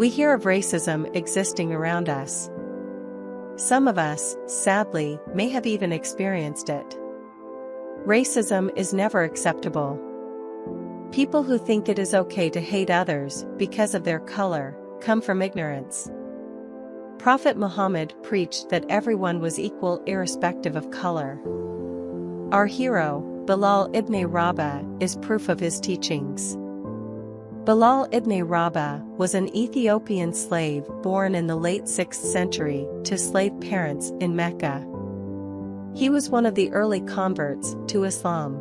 We hear of racism existing around us. Some of us, sadly, may have even experienced it. Racism is never acceptable. People who think it is okay to hate others because of their color come from ignorance. Prophet Muhammad preached that everyone was equal irrespective of color. Our hero, Bilal ibn Rabah, is proof of his teachings. Bilal ibn Rabah was an Ethiopian slave born in the late 6th century to slave parents in Mecca. He was one of the early converts to Islam.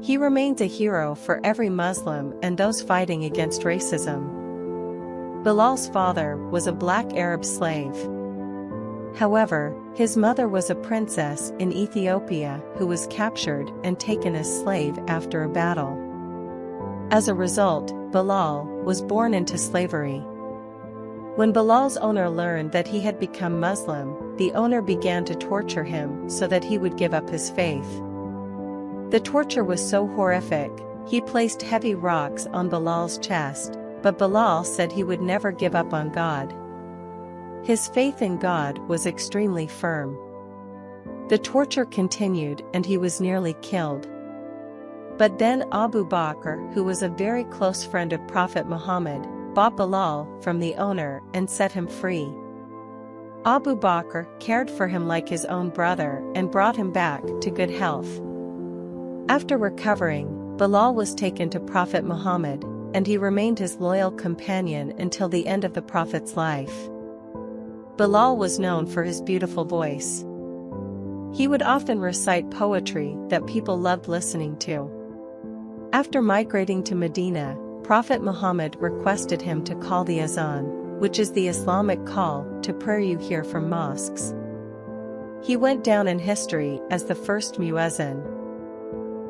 He remains a hero for every Muslim and those fighting against racism. Bilal's father was a black Arab slave. However, his mother was a princess in Ethiopia who was captured and taken as slave after a battle. As a result, Bilal was born into slavery. When Bilal's owner learned that he had become Muslim, the owner began to torture him so that he would give up his faith. The torture was so horrific, he placed heavy rocks on Bilal's chest, but Bilal said he would never give up on God. His faith in God was extremely firm. The torture continued and he was nearly killed. But then Abu Bakr, who was a very close friend of Prophet Muhammad, bought Bilal from the owner and set him free. Abu Bakr cared for him like his own brother and brought him back to good health. After recovering, Bilal was taken to Prophet Muhammad, and he remained his loyal companion until the end of the Prophet's life. Bilal was known for his beautiful voice. He would often recite poetry that people loved listening to. After migrating to Medina, Prophet Muhammad requested him to call the Adhan, which is the Islamic call to prayer you hear from mosques. He went down in history as the first muezzin.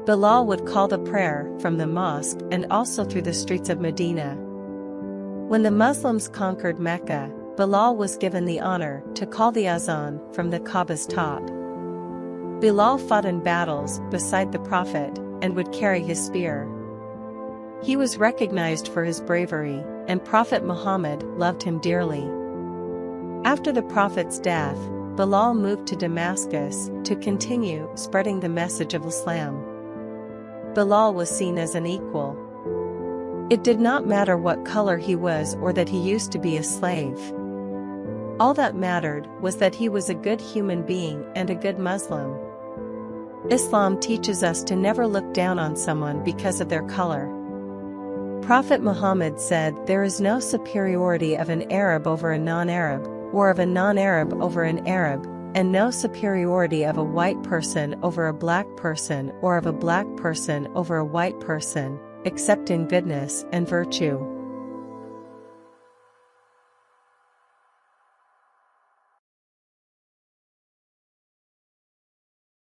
Bilal would call the prayer from the mosque and also through the streets of Medina. When the Muslims conquered Mecca, Bilal was given the honor to call the Adhan from the Kaaba's top. Bilal fought in battles beside the Prophet and would carry his spear. He was recognized for his bravery, and Prophet Muhammad loved him dearly. After the Prophet's death, Bilal moved to Damascus to continue spreading the message of Islam. Bilal was seen as an equal. It did not matter what color he was or that he used to be a slave. All that mattered was that he was a good human being and a good Muslim. Islam teaches us to never look down on someone because of their color. Prophet Muhammad said there is no superiority of an Arab over a non-Arab, or of a non-Arab over an Arab, and no superiority of a white person over a black person or of a black person over a white person, except in goodness and virtue.